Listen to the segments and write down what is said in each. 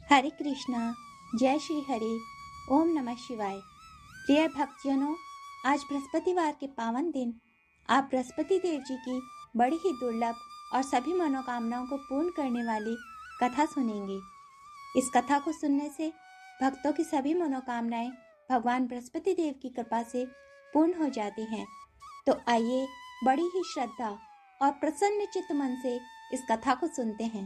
हरे कृष्णा, जय श्री हरि, ओम नमः शिवाय। प्रिय भक्तजनों, आज बृहस्पतिवार के पावन दिन आप बृहस्पति देव जी की बड़ी ही दुर्लभ और सभी मनोकामनाओं को पूर्ण करने वाली कथा सुनेंगे। इस कथा को सुनने से भक्तों की सभी मनोकामनाएं भगवान बृहस्पति देव की कृपा से पूर्ण हो जाती हैं। तो आइए बड़ी ही श्रद्धा और प्रसन्न चित्त मन से इस कथा को सुनते हैं।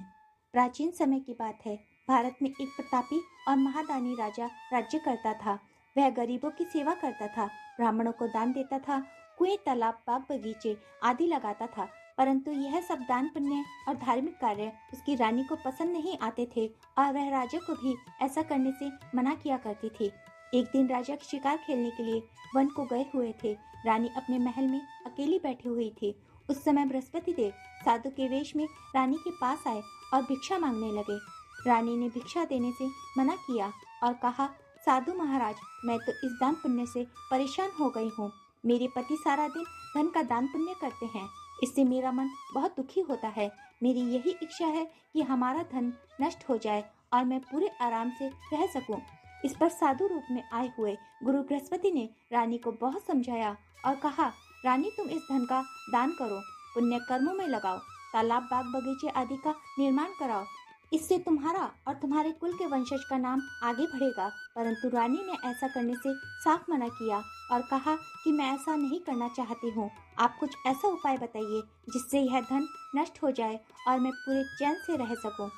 प्राचीन समय की बात है। भारत में एक प्रतापी और महादानी राजा राज्य करता था। वह गरीबों की सेवा करता था, ब्राह्मणों को दान देता था, कुएं, तालाब, बाग, बगीचे आदि लगाता था। परंतु यह सब दान पुण्य और धार्मिक कार्य उसकी रानी को पसंद नहीं आते थे और वह राजा को भी ऐसा करने से मना किया करती थी। एक दिन राजा शिकार खेलने के लिए वन को गए हुए थे। रानी अपने महल में अकेली बैठी हुई थी। उस समय बृहस्पति देव साधु के वेश में रानी के पास आए और भिक्षा मांगने लगे। रानी ने भिक्षा देने से मना किया और कहा, साधु महाराज, मैं तो इस दान पुण्य से परेशान हो गई हूँ। मेरे पति सारा दिन धन का दान पुण्य करते हैं, इससे मेरा मन बहुत दुखी होता है। मेरी यही इच्छा है कि हमारा धन नष्ट हो जाए और मैं पूरे आराम से रह सकूं। इस पर साधु रूप में आए हुए गुरु बृहस्पति ने रानी को बहुत समझाया और कहा, रानी, तुम इस धन का दान करो, पुण्य कर्मों में लगाओ, तालाब, बाग, बगीचे आदि का निर्माण कराओ। इससे तुम्हारा और तुम्हारे कुल के वंशज का नाम आगे बढ़ेगा। परंतु रानी ने ऐसा करने से साफ मना किया और कहा कि मैं ऐसा नहीं करना चाहती हूँ। आप कुछ ऐसा उपाय बताइए जिससे यह धन नष्ट हो जाए और मैं पूरे चैन से रह सकूं।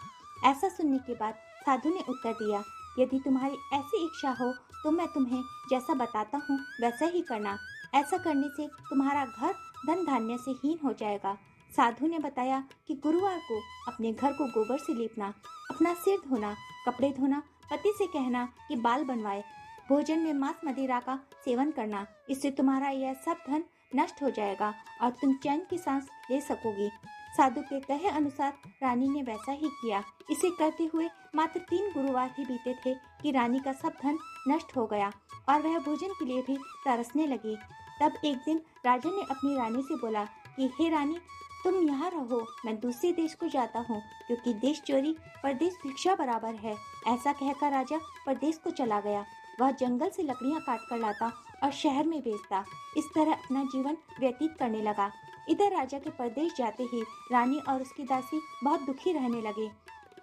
ऐसा सुनने के बाद साधु ने उत्तर दिया, यदि तुम्हारी ऐसी इच्छा हो तो मैं तुम्हें जैसा बताता हूँ वैसा ही करना। ऐसा करने से तुम्हारा घर धन धान्य से हीन हो जाएगा। साधु ने बताया कि गुरुवार को अपने घर को गोबर से लीपना, अपना सिर धोना, कपड़े धोना, पति से कहना कि बाल बनवाए, भोजन में मांस मदिरा का सेवन करना। इससे तुम्हारा यह सब धन नष्ट हो जाएगा और तुम चैन की सांस ले सकोगी। साधु के कहे अनुसार रानी ने वैसा ही किया। इसे करते हुए मात्र 3 गुरुवार ही बीते थे कि रानी का सब धन नष्ट हो गया और वह भोजन के लिए भी तरसने लगी। तब एक दिन राजा ने अपनी रानी से बोला कि हे रानी, तुम यहाँ रहो, मैं दूसरे देश को जाता हूँ, क्योंकि देश चोरी परदेश भिक्षा बराबर है। ऐसा कहकर राजा परदेश को चला गया। वह जंगल से लकड़ियाँ काट कर लाता और शहर में बेचता। इस तरह अपना जीवन व्यतीत करने लगा। इधर राजा के परदेश जाते ही रानी और उसकी दासी बहुत दुखी रहने लगे।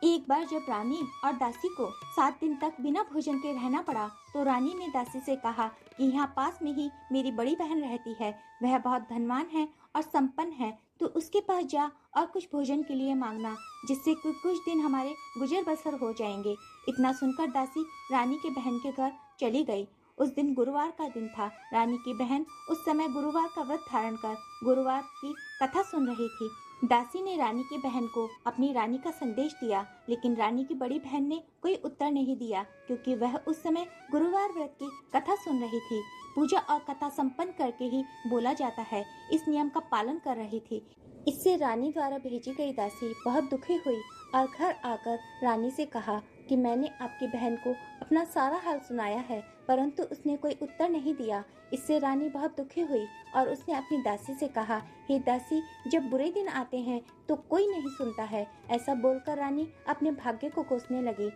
एक बार जब रानी और दासी को 7 दिन तक बिना भोजन के रहना पड़ा, तो रानी ने दासी से कहा कि यहाँ पास में ही मेरी बड़ी बहन रहती है। वह बहुत धनवान है और संपन्न है, तो उसके पास जा और कुछ भोजन के लिए मांगना, जिससे कुछ दिन हमारे गुजर बसर हो जाएंगे। इतना सुनकर दासी रानी के बहन के घर चली गई। उस दिन गुरुवार का दिन था। रानी की बहन उस समय गुरुवार का व्रत धारण कर गुरुवार की कथा सुन रही थी। दासी ने रानी की बहन को अपनी रानी का संदेश दिया, लेकिन रानी की बड़ी बहन ने कोई उत्तर नहीं दिया, क्योंकि वह उस समय गुरुवार व्रत की कथा सुन रही थी। पूजा और कथा संपन्न करके ही बोला जाता है, इस नियम का पालन कर रही थी। इससे रानी द्वारा भेजी गई दासी बहुत दुखी हुई और घर आकर रानी से कहा कि मैंने आपकी बहन को अपना सारा हाल सुनाया है, परंतु उसने कोई उत्तर नहीं दिया। इससे रानी बहुत दुखी हुई और उसने अपनी दासी से कहा, हे दासी, जब बुरे दिन आते हैं तो कोई नहीं सुनता है। ऐसा बोलकर रानी अपने भाग्य को कोसने लगी।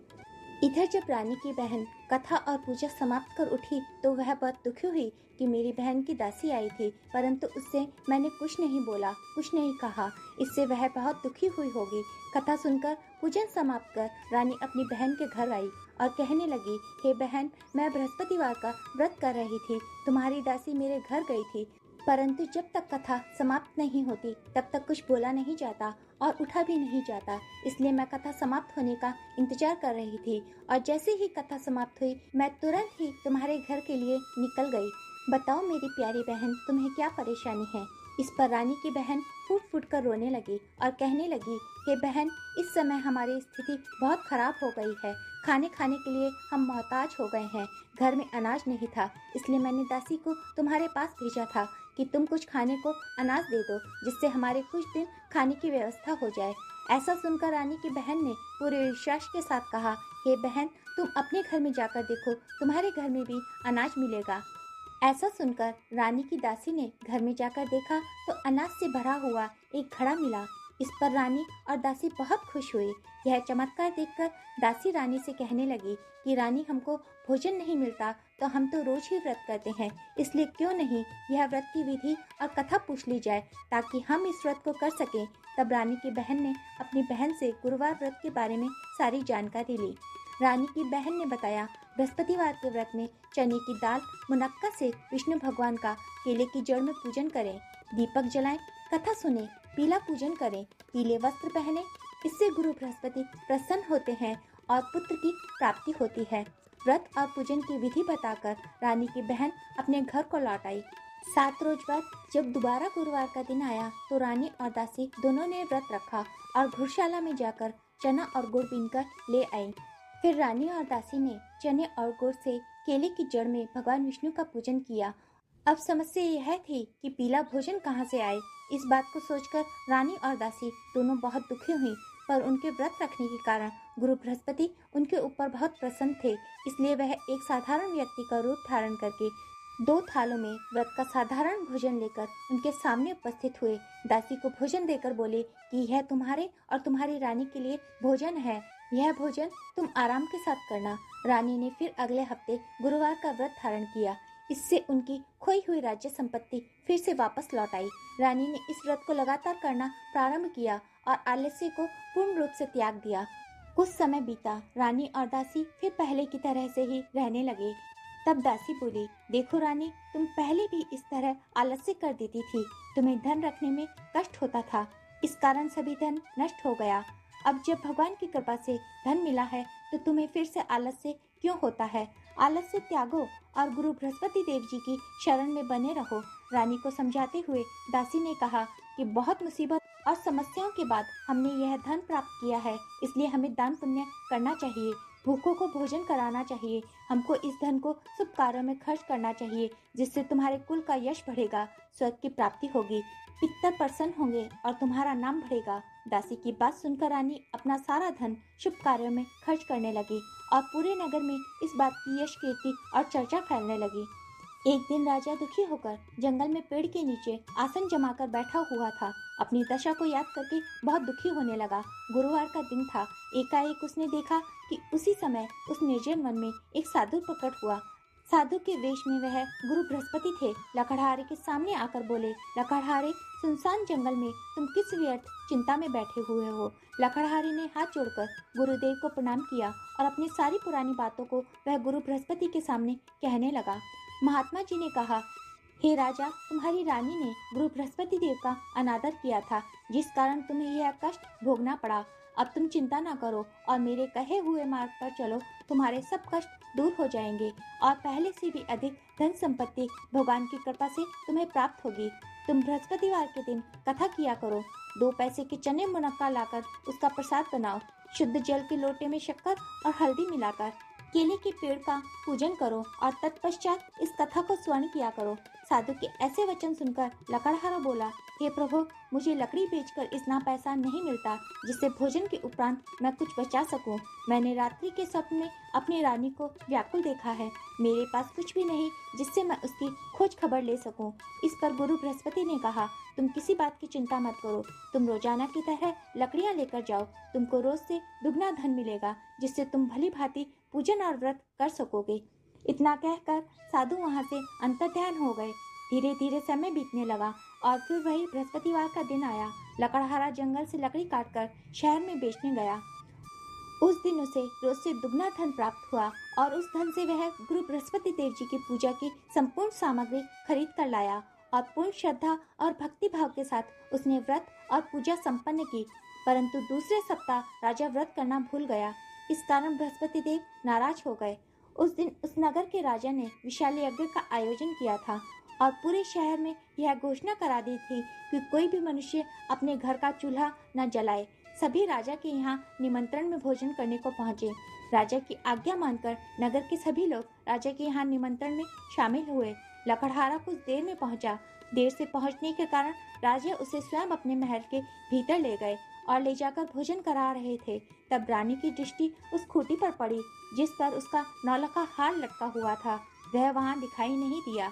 इधर जब रानी की बहन कथा और पूजा समाप्त कर उठी तो वह बहुत दुखी हुई कि मेरी बहन की दासी आई थी, परंतु उससे मैंने कुछ नहीं बोला, कुछ नहीं कहा। इससे वह बहुत दुखी हुई होगी। कथा सुनकर पूजन समाप्त कर रानी अपनी बहन के घर आई और कहने लगी, हे बहन, मैं बृहस्पतिवार का व्रत कर रही थी। तुम्हारी दासी मेरे घर गई थी, परंतु जब तक कथा समाप्त नहीं होती तब तक कुछ बोला नहीं जाता और उठा भी नहीं जाता। इसलिए मैं कथा समाप्त होने का इंतजार कर रही थी और जैसे ही कथा समाप्त हुई मैं तुरंत ही तुम्हारे घर के लिए निकल गई। बताओ मेरी प्यारी बहन, तुम्हें क्या परेशानी है? इस पर रानी की बहन फूट फूट कर रोने लगी और कहने लगी, हे बहन, इस समय हमारी स्थिति बहुत खराब हो गई है। खाने के लिए हम मोहताज हो गए हैं। घर में अनाज नहीं था, इसलिए मैंने दासी को तुम्हारे पास भेजा था कि तुम कुछ खाने को अनाज दे दो, जिससे हमारे कुछ दिन खाने की व्यवस्था हो जाए। ऐसा सुनकर रानी की बहन ने पूरे विश्वास के साथ कहा, हे बहन, तुम अपने घर में जाकर देखो, तुम्हारे घर में भी अनाज मिलेगा। ऐसा सुनकर रानी की दासी ने घर में जाकर देखा तो अनाज से भरा हुआ एक घड़ा मिला। इस पर रानी और दासी बहुत खुश हुई। यह चमत्कार देखकर दासी रानी से कहने लगी कि रानी, हमको भोजन नहीं मिलता तो हम तो रोज ही व्रत करते हैं, इसलिए क्यों नहीं यह व्रत की विधि और कथा पूछ ली जाए ताकि हम इस व्रत को कर सकें। तब रानी की बहन ने अपनी बहन से गुरुवार व्रत के बारे में सारी जानकारी ली। रानी की बहन ने बताया, बृहस्पतिवार के व्रत में चने की दाल मुनक्का से विष्णु भगवान का केले की जड़ में पूजन करें, दीपक जलाएं, कथा सुने, पीला पूजन करें, पीले वस्त्र पहने, इससे गुरु बृहस्पति प्रसन्न होते हैं और पुत्र की प्राप्ति होती है। व्रत और पूजन की विधि बताकर रानी की बहन अपने घर को लौट आई। 7 रोज बाद जब दोबारा गुरुवार का दिन आया तो रानी और दासी दोनों ने व्रत रखा और घुड़शाला में जाकर चना और गुड़ बीनकर ले आई। फिर रानी और दासी ने चने और गुड़ से केले की जड़ में भगवान विष्णु का पूजन किया। अब समस्या यह थी कि पीला भोजन कहाँ से आए। इस बात को सोचकर रानी और दासी दोनों बहुत दुखी हुई, पर उनके व्रत रखने के कारण गुरु बृहस्पति उनके ऊपर बहुत प्रसन्न थे, इसलिए वह एक साधारण व्यक्ति का रूप धारण करके 2 थालों में व्रत का साधारण भोजन लेकर उनके सामने उपस्थित हुए। दासी को भोजन देकर बोले कि यह तुम्हारे और तुम्हारी रानी के लिए भोजन है, यह भोजन तुम आराम के साथ करना। रानी ने फिर अगले हफ्ते गुरुवार का व्रत धारण किया। इससे उनकी खोई हुई राज्य संपत्ति फिर से वापस लौट आई। रानी ने इस व्रत को लगातार करना प्रारंभ किया और आलस्य को पूर्ण रूप से त्याग दिया। कुछ समय बीता, रानी और दासी फिर पहले की तरह से ही रहने लगे। तब दासी बोली, देखो रानी, तुम पहले भी इस तरह आलस्य कर देती थी, तुम्हें धन रखने में कष्ट होता था, इस कारण सभी धन नष्ट हो गया। अब जब भगवान की कृपा से धन मिला है तो तुम्हें फिर से आलस्य क्यों होता है? आलस्य त्यागो और गुरु बृहस्पति देव जी की शरण में बने रहो। रानी को समझाते हुए दासी ने कहा कि बहुत मुसीबत और समस्याओं के बाद हमने यह धन प्राप्त किया है, इसलिए हमें दान पुण्य करना चाहिए, भूखों को भोजन कराना चाहिए, हमको इस धन को शुभ कार्यों में खर्च करना चाहिए, जिससे तुम्हारे कुल का यश बढ़ेगा, स्वर्ग की प्राप्ति होगी, पितर प्रसन्न होंगे और तुम्हारा नाम बढ़ेगा। दासी की बात सुनकर रानी अपना सारा धन शुभ कार्यों में खर्च करने लगी और पूरे नगर में इस बात की यश कीर्ति और चर्चा फैलने लगी। एक दिन राजा दुखी होकर जंगल में पेड़ के नीचे आसन जमाकर बैठा हुआ था। अपनी दशा को याद करके बहुत दुखी होने लगा। गुरुवार का दिन था। एकाएक उसने देखा कि उसी समय उस निर्जन वन में एक साधु प्रकट हुआ। साधु के वेश में वह गुरु बृहस्पति थे। लकड़हारे के सामने आकर बोले, लकड़हारे, सुनसान जंगल में तुम किस व्यर्थ चिंता में बैठे हुए हो? लकड़हारे ने हाथ जोड़कर गुरुदेव को प्रणाम किया और अपनी सारी पुरानी बातों को वह गुरु बृहस्पति के सामने कहने लगा। महात्मा जी ने कहा, हे राजा, तुम्हारी रानी ने गुरु बृहस्पति देव का अनादर किया था, जिस कारण तुम्हें यह कष्ट भोगना पड़ा। अब तुम चिंता न करो और मेरे कहे हुए मार्ग पर चलो, तुम्हारे सब कष्ट दूर हो जाएंगे और पहले से भी अधिक धन संपत्ति भगवान की कृपा से तुम्हें प्राप्त होगी। तुम बृहस्पतिवार के दिन कथा किया करो। 2 पैसे के चने मुनक्का लाकर उसका प्रसाद बनाओ। शुद्ध जल के लोटे में शक्कर और हल्दी मिलाकर केले के पेड़ का पूजन करो और तत्पश्चात इस कथा को स्वर्ण किया करो। साधु के ऐसे वचन सुनकर लकड़हारा बोला, हे प्रभु, मुझे लकड़ी बेचकर इतना पैसा नहीं मिलता जिससे भोजन के उपरांत मैं कुछ बचा सकूं। मैंने रात्रि के स्वप्न में अपनी रानी को व्याकुल देखा है। मेरे पास कुछ भी नहीं जिससे मैं उसकी खोज खबर ले सकूं। इस पर गुरु बृहस्पति ने कहा, तुम किसी बात की चिंता मत करो। तुम रोजाना की तरह लकड़ियां लेकर जाओ। तुमको रोज से दुगना धन मिलेगा, जिससे तुम भली भांति पूजन और व्रत कर सकोगे। इतना कहकर साधु वहां से अंतर्ध्यान हो गए। धीरे धीरे समय बीतने लगा और फिर वही बृहस्पतिवार का दिन आया। लकड़हारा जंगल से लकड़ी काटकर शहर में बेचने गया। उस दिन उसे रोज से दुगना धन प्राप्त हुआ और उस धन से वह गुरु बृहस्पति देव जी की पूजा की संपूर्ण सामग्री खरीद कर लाया और पूर्ण श्रद्धा और भक्ति भाव के साथ उसने व्रत और पूजा संपन्न की। परंतु दूसरे सप्ताह राजा व्रत करना भूल गया। इस कारण बृहस्पति देव नाराज हो गए। उस दिन उस नगर के राजा ने विशाल यज्ञ का आयोजन किया था और पूरे शहर में यह घोषणा करा दी थी कि कोई भी मनुष्य अपने घर का चूल्हा न जलाए। सभी राजा के यहाँ निमंत्रण में भोजन करने को पहुँचे। राजा की आज्ञा मानकर नगर के सभी लोग राजा के यहाँ निमंत्रण में शामिल हुए। लकड़हारा कुछ देर में पहुँचा। देर से पहुँचने के कारण राजा उसे स्वयं अपने महल के भीतर ले गए और ले जाकर भोजन करा रहे थे। तब रानी की दृष्टि उस खूंटी पर पड़ी जिस पर उसका नौलखा हार लटका हुआ था। वह वहां दिखाई नहीं दिया।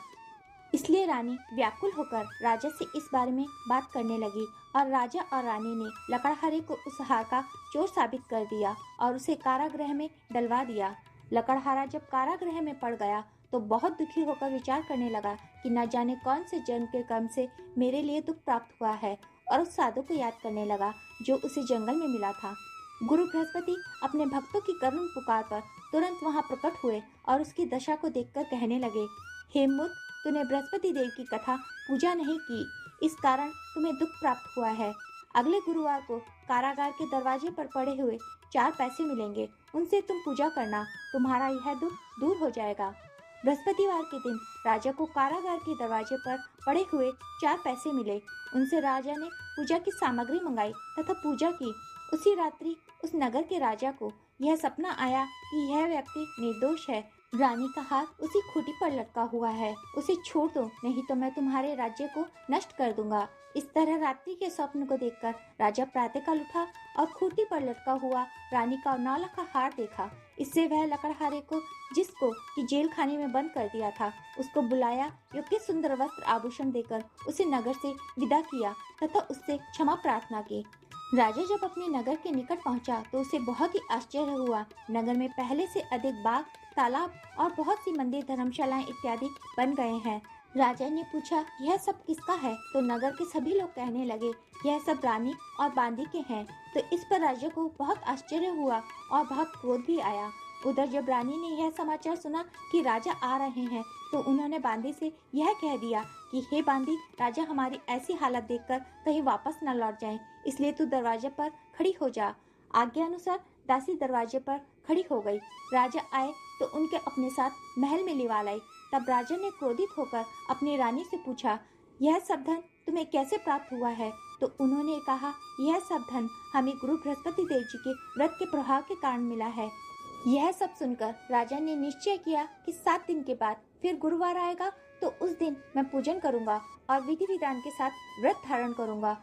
इसलिए रानी व्याकुल होकर राजा से इस बारे में बात करने लगी और राजा और रानी ने लकड़हारे को उस हार का चोर साबित कर दिया और उसे कारागृह में डलवा दिया। लकड़हारा जब कारागृह में पड़ गया तो बहुत दुखी होकर विचार करने लगा कि न जाने कौन से जन्म के कर्म से मेरे लिए दुख प्राप्त हुआ है, और उस साधु को याद करने लगा जो उसे जंगल में मिला था। गुरु बृहस्पति अपने भक्तों की करुण पुकार पर तुरंत वहां प्रकट हुए और उसकी दशा को देखकर कहने लगे, हे मूर्ख, तूने बृहस्पति देव की कथा पूजा नहीं की, इस कारण तुम्हें दुख प्राप्त हुआ है। अगले गुरुवार को कारागार के दरवाजे पर पड़े हुए 4 पैसे मिलेंगे, उनसे तुम पूजा करना, तुम्हारा यह दुख दूर हो जाएगा। बृहस्पतिवार के दिन राजा को कारागार के दरवाजे पर पड़े हुए 4 पैसे मिले। उनसे राजा ने पूजा की सामग्री मंगाई तथा पूजा की। उसी रात्रि उस नगर के राजा को यह सपना आया कि यह व्यक्ति निर्दोष है। रानी का हाथ उसी खूंटी पर लटका हुआ है, उसे छोड़ दो, नहीं तो मैं तुम्हारे राज्य को नष्ट कर दूंगा। इस तरह रात्रि के स्वप्न को देखकर राजा प्रातःकाल उठा और खूंटी पर लटका हुआ रानी का 9 लाख का हार देखा। इससे वह लकड़हारे को, जिसको कि जेल खाने में बंद कर दिया था, उसको बुलाया, योग्य सुंदर वस्त्र आभूषण देकर उसे नगर से विदा किया तथा उससे क्षमा प्रार्थना की। राजा जब अपने नगर के निकट पहुंचा तो उसे बहुत ही आश्चर्य हुआ। नगर में पहले से अधिक बाग, तालाब और बहुत सी मंदिर, धर्मशालाएं इत्यादि बन गए हैं। राजा ने पूछा, यह सब किसका है? तो नगर के सभी लोग कहने लगे, यह सब रानी और बांदी के हैं। तो इस पर राजा को बहुत आश्चर्य हुआ और बहुत क्रोध भी आया। उधर जब रानी ने यह समाचार सुना कि राजा आ रहे हैं तो उन्होंने बांदी से यह कह दिया कि हे बांदी, राजा हमारी ऐसी हालत देखकर कहीं वापस न लौट जाएं, इसलिए तू दरवाजे पर खड़ी हो जा। आज्ञा अनुसार दासी दरवाजे पर खड़ी हो गई। राजा आए तो उनके अपने साथ महल में लिवा लाई। तब राजा ने क्रोधित होकर अपनी रानी से पूछा, यह सब धन तुम्हें कैसे प्राप्त हुआ है? तो उन्होंने कहा, यह सब धन हमें गुरु बृहस्पति देव जी के व्रत के प्रभाव के कारण मिला है। यह सब सुनकर राजा ने निश्चय किया कि 7 दिन के बाद फिर गुरुवार आएगा तो उस दिन मैं पूजन करूंगा और विधि विधान के साथ व्रत धारण करूंगा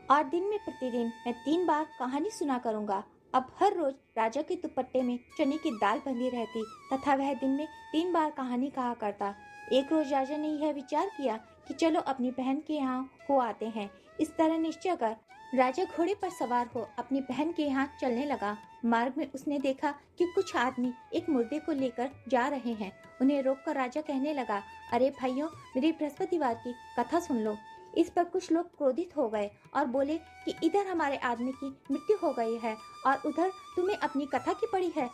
और दिन में प्रतिदिन मैं 3 बार कहानी सुना करूंगा। अब हर रोज राजा के दुपट्टे में चने की दाल बंधी रहती तथा वह दिन में 3 बार कहानी कहा करता। एक रोज राजा ने यह विचार किया कि चलो अपनी बहन के यहाँ हो आते हैं। इस तरह निश्चय कर राजा घोड़े पर सवार हो अपनी बहन के यहाँ चलने लगा। मार्ग में उसने देखा कि कुछ आदमी एक मुर्दे को लेकर जा रहे हैं। उन्हें रोककर राजा कहने लगा, अरे भाइयों, मेरी बृहस्पतिवार की कथा सुन लो। इस पर कुछ लोग क्रोधित हो गए और बोले कि इधर हमारे आदमी की मृत्यु हो गई है और उधर तुम्हें अपनी कथा की पड़ी है।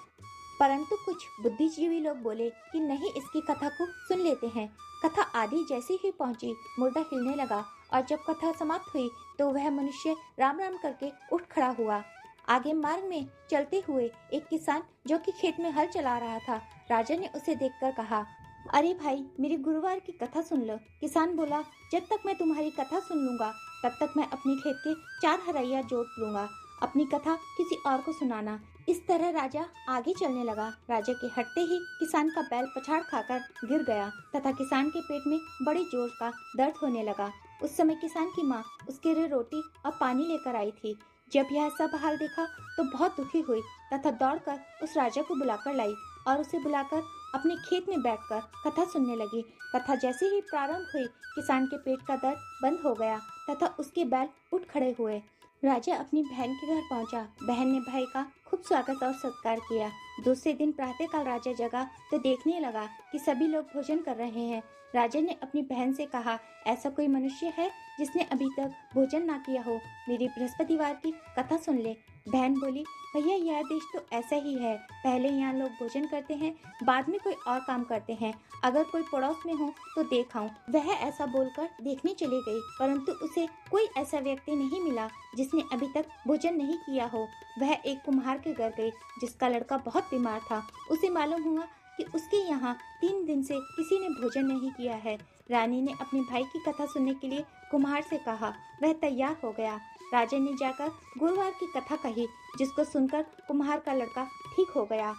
परंतु कुछ बुद्धिजीवी लोग बोले कि नहीं, इसकी कथा को सुन लेते हैं। कथा आदि जैसी ही पहुंची, मुर्दा हिलने लगा और जब कथा समाप्त हुई तो वह मनुष्य राम राम करके उठ खड़ा हुआ। आगे मार्ग में चलते हुए एक किसान जो कि खेत में हल चला रहा था, राजा ने उसे देखकर कहा, अरे भाई, मेरी गुरुवार की कथा सुन लो। किसान बोला, जब तक मैं तुम्हारी कथा सुन लूंगा तब तक मैं अपनी खेत के 4 हरैया जोत लूंगा, अपनी कथा किसी और को सुनाना। इस तरह राजा आगे चलने लगा। राजा के हटते ही किसान का बैल पछाड़ खाकर गिर गया तथा किसान के पेट में बड़े जोर का दर्द होने लगा। उस समय किसान की माँ उसके लिए रोटी और पानी लेकर आई थी। जब यह सब हाल देखा तो बहुत दुखी हुई तथा दौड़कर उस राजा को बुलाकर लाई और उसे बुलाकर अपने खेत में बैठकर कथा सुनने लगी। कथा जैसे ही प्रारंभ हुई, किसान के पेट का दर्द बंद हो गया तथा उसके बैल उठ खड़े हुए। राजा अपनी बहन के घर पहुंचा। बहन ने भाई का खूब स्वागत और सत्कार किया। दूसरे दिन प्रातःकाल राजा जगा तो देखने लगा कि सभी लोग भोजन कर रहे हैं। राजा ने अपनी बहन से कहा, ऐसा कोई मनुष्य है जिसने अभी तक भोजन ना किया हो? मेरी बृहस्पतिवार की कथा सुन ले। बहन बोली, भैया, यह देश तो ऐसा ही है, पहले यहाँ लोग भोजन करते हैं, बाद में कोई और काम करते हैं। अगर कोई पड़ोस में हो तो देख आऊं। वह ऐसा बोलकर देखने चली गई, परंतु उसे कोई ऐसा व्यक्ति नहीं मिला जिसने अभी तक भोजन नहीं किया हो। वह एक कुम्हार के घर गई जिसका लड़का बहुत बीमार था। उसे मालूम हुआ कि उसके यहाँ 3 दिन से किसी ने भोजन नहीं किया है। रानी ने अपने भाई की कथा सुनने के लिए कुम्हार से कहा। वह तैयार हो गया। राजा ने जाकर गुरुवार की कथा कही, जिसको सुनकर कुम्हार का लड़का ठीक हो गया।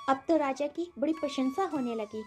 अब तो राजा की बड़ी प्रशंसा होने लगी।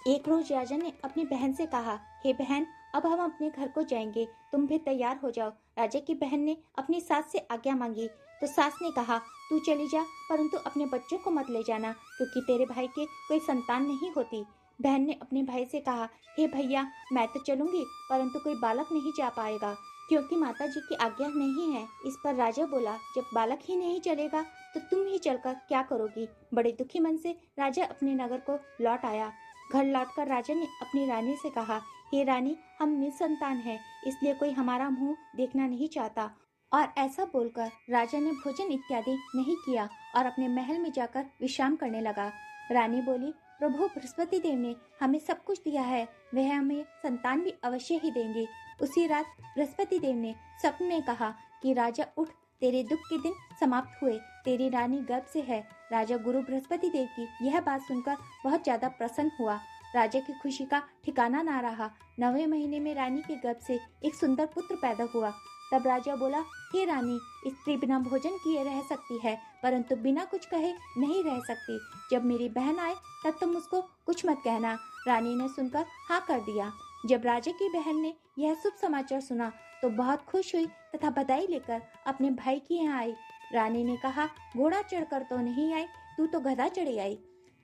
एक रोज राजा ने अपनी बहन से कहा, हे बहन, अब हम अपने घर को जाएंगे, तुम भी तैयार हो जाओ। राजा की बहन ने अपनी सास से आज्ञा मांगी तो सास ने कहा, तू चली जा, परंतु अपने बच्चों को मत ले जाना, क्योंकि तेरे भाई के कोई संतान नहीं होती। बहन ने अपने भाई से कहा, हे भैया, मैं तो चलूंगी, परंतु कोई बालक नहीं जा पाएगा, क्योंकि माता जी की आज्ञा नहीं है। इस पर राजा बोला, जब बालक ही नहीं चलेगा तो तुम ही चलकर क्या करोगी। बड़े दुखी मन से राजा अपने नगर को लौट आया। घर लौटकर राजा ने अपनी रानी से कहा, हे रानी, हम निसंतान हैं, इसलिए कोई हमारा मुंह देखना नहीं चाहता। और ऐसा बोलकर राजा ने भोजन इत्यादि नहीं किया और अपने महल में जाकर विश्राम करने लगा। रानी बोली, प्रभु बृहस्पति देव ने हमें सब कुछ दिया है, वह हमें संतान भी अवश्य ही देंगे। उसी रात बृहस्पति देव ने स्वप्न में कहा कि राजा उठ, तेरे दुख के दिन समाप्त हुए, तेरी रानी गर्भ से है। राजा गुरु बृहस्पति देव की यह बात सुनकर बहुत ज्यादा प्रसन्न हुआ। राजा की खुशी का ठिकाना ना रहा। 9वें महीने में रानी के गर्भ से एक सुंदर पुत्र पैदा हुआ। तब राजा बोला, हे रानी, स्त्री बिना भोजन किए रह सकती है, परंतु बिना कुछ कहे नहीं रह सकती। जब मेरी बहन आए तब तुम उसको कुछ मत कहना। रानी ने सुनकर हाँ कर दिया। जब राजा की बहन ने यह शुभ समाचार सुना तो बहुत खुश हुई तथा बधाई लेकर अपने भाई के यहाँ आई। रानी ने कहा, घोड़ा चढ़कर तो नहीं आई, तू तो गधा चढ़ी आई।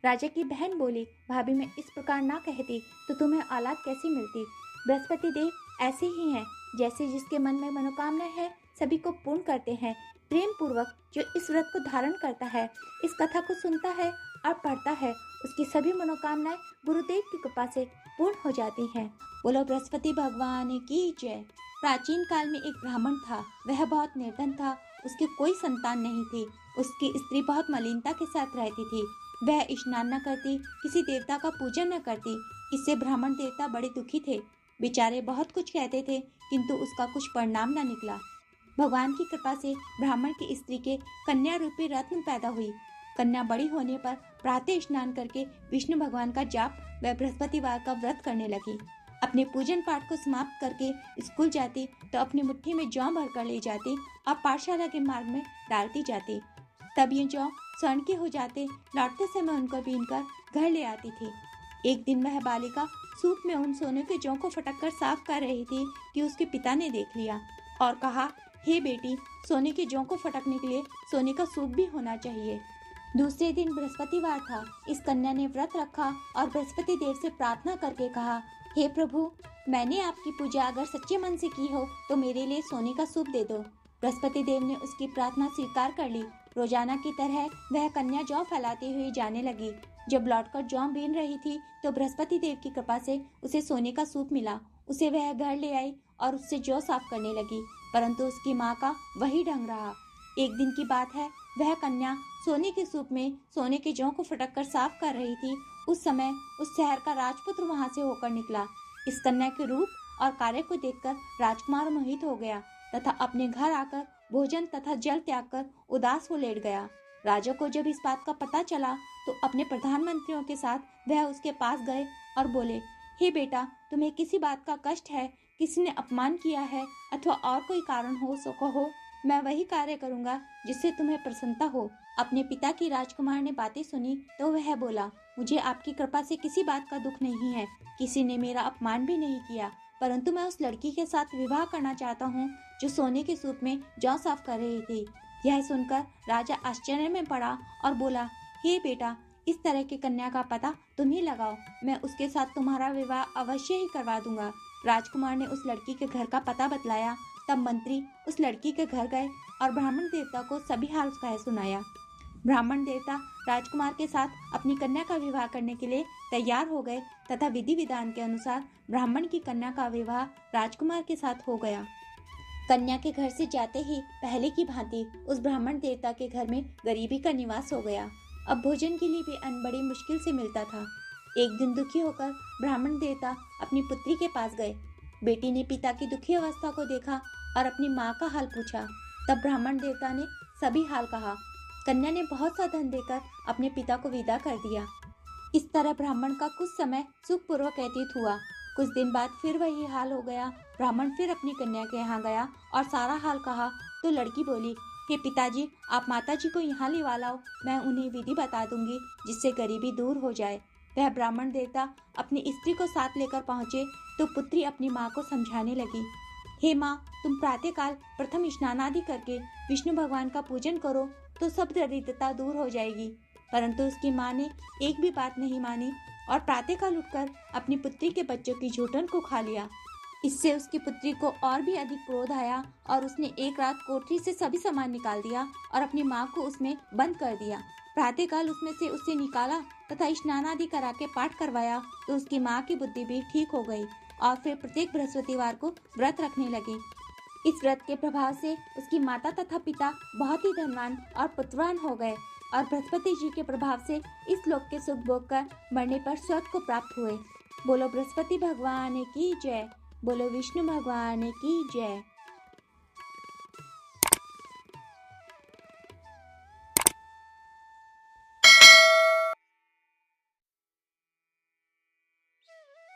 राजा की बहन बोली, भाभी, मैं इस प्रकार ना कहती तो तुम्हें औलाद कैसी मिलती। बृहस्पति देव ऐसे ही हैं, जैसे जिसके मन में मनोकामना है सभी को पूर्ण करते हैं। प्रेम पूर्वक जो इस व्रत को धारण करता है, इस कथा को सुनता है और पढ़ता है, उसकी सभी मनोकामनाएं गुरुदेव की कृपा से पूर्ण हो जाती हैं। बोलो बृहस्पति भगवान की जय। प्राचीन काल में एक ब्राह्मण था। वह बहुत निर्धन था। उसकी कोई संतान नहीं थी। उसकी स्त्री बहुत मलिनता के साथ रहती थी। वह स्नान न करती, किसी देवता का पूजन न करती। इससे ब्राह्मण देवता बड़े दुखी थे। बेचारे बहुत कुछ कहते थे, किंतु उसका कुछ परिणाम न निकला। भगवान की कृपा से ब्राह्मण की स्त्री के कन्या रूपी रत्न पैदा हुई। कन्या बड़ी होने पर प्रातः स्नान करके विष्णु भगवान का जाप व बृहस्पतिवार का व्रत करने लगी। अपने पूजन पाठ को समाप्त करके स्कूल जाती तो अपनी मुट्ठी में जौ भरकर ले जाती और पाठशाला के मार्ग में डालती जाती। तब ये जौ स्वर्ण के हो जाते। लौटते समय उनको बीनकर घर ले आती थी। एक दिन वह बालिका सूप में उन सोने के जौ को फटक कर साफ कर रही थी कि उसके पिता ने देख लिया और कहा, हे बेटी, सोने के जौ को फटकने के लिए सोने का सूप भी होना चाहिए। दूसरे दिन बृहस्पतिवार था। इस कन्या ने व्रत रखा और बृहस्पति देव से प्रार्थना करके कहा, हे प्रभु, मैंने आपकी पूजा अगर सच्चे मन से की हो तो मेरे लिए सोने का सूप दे दो। बृहस्पति देव ने उसकी प्रार्थना स्वीकार कर ली। रोजाना की तरह वह कन्या जौ फैलाती हुई जाने लगी। जब लौटकर जौ बीन रही थी तो बृहस्पति देव की कृपा से उसे सोने का सूप मिला। उसे वह घर ले आई और उससे जौ साफ करने लगी, परंतु उसकी माँ का वही ढंग रहा। एक दिन की बात है, वह कन्या सोने के सूप में सोने के जौ को फटक कर साफ कर रही थी। उस समय उस शहर का राजपुत्र वहां से होकर निकला। इस कन्या के रूप और कार्य को देखकर राजकुमार मोहित हो गया तथा अपने घर आकर भोजन तथा जल त्याग कर उदास हो लेट गया। राजा को जब इस बात का पता चला तो अपने प्रधानमंत्रियों के साथ वह उसके पास गए और बोले, हे बेटा, तुम्हें किसी बात का कष्ट है, किसी ने अपमान किया है अथवा और कोई कारण हो सो कहो, मैं वही कार्य करूंगा जिससे तुम्हें प्रसन्नता हो। अपने पिता की राजकुमार ने बातें सुनी तो वह बोला, मुझे आपकी कृपा से किसी बात का दुख नहीं है, किसी ने मेरा अपमान भी नहीं किया, परंतु मैं उस लड़की के साथ विवाह करना चाहता हूँ जो सोने के सूप में जौ साफ कर रही थी। यह सुनकर राजा आश्चर्य में पड़ा और बोला, हे बेटा, इस तरह की कन्या का पता तुम ही लगाओ, मैं उसके साथ तुम्हारा विवाह अवश्य ही करवा दूंगा। राजकुमार ने उस लड़की के घर का पता बतलाया। तब मंत्री उस लड़की के घर गए और ब्राह्मण देवता को सभी हाल कह सुनाया। ब्राह्मण देवता राजकुमार के साथ अपनी कन्या का विवाह करने के लिए तैयार हो गए तथा विधि विधान के अनुसार ब्राह्मण की कन्या का विवाह राजकुमार के साथ हो गया। कन्या के घर से जाते ही पहले की भांति उस ब्राह्मण देवता के घर में गरीबी का निवास हो गया। अब भोजन के लिए भी अन्न बड़ी मुश्किल से मिलता था। एक दिन दुखी होकर ब्राह्मण देवता अपनी पुत्री के पास गए। बेटी ने पिता की दुखी अवस्था को देखा और अपनी माँ का हाल पूछा। तब ब्राह्मण देवता ने सभी हाल कहा। कन्या ने बहुत सा धन देकर अपने पिता को विदा कर दिया। इस तरह ब्राह्मण का कुछ समय सुखपूर्वक व्यतीत हुआ। कुछ दिन बाद फिर वही हाल हो गया। ब्राह्मण फिर अपनी कन्या के यहाँ गया और सारा हाल कहा तो लड़की बोली, हे पिताजी, आप माताजी को यहाँ लिवा लाओ, मैं उन्हें विधि बता दूंगी जिससे गरीबी दूर हो जाए। वह ब्राह्मण देवता अपनी स्त्री को साथ लेकर पहुँचे तो पुत्री अपनी माँ को समझाने लगी, हे माँ, तुम प्रातःकाल प्रथम स्नान आदि करके विष्णु भगवान का पूजन करो तो सब दरिद्रता दूर हो जाएगी। परंतु उसकी माँ ने एक भी बात नहीं मानी। और प्रातःकाल उठकर अपनी पुत्री के बच्चों की जूठन को खा लिया। इससे उसकी पुत्री को और भी अधिक क्रोध आया और उसने एक रात कोठरी से सभी सामान निकाल दिया और अपनी माँ को उसमें बंद कर दिया। प्रातःकाल उसमें से उसे निकाला तथा स्नान आदि करा के पाठ करवाया तो उसकी माँ की बुद्धि भी ठीक हो गई और फिर प्रत्येक बृहस्पतिवार को व्रत रखने लगी। इस व्रत के प्रभाव से उसकी माता तथा पिता बहुत ही धनवान और पुत्रवान हो गए और बृहस्पति जी के प्रभाव से इस लोक के सुख भोग कर मरने पर स्वर्ग को प्राप्त हुए। बोलो बृहस्पति भगवान की जय। बोलो विष्णु भगवान की जय।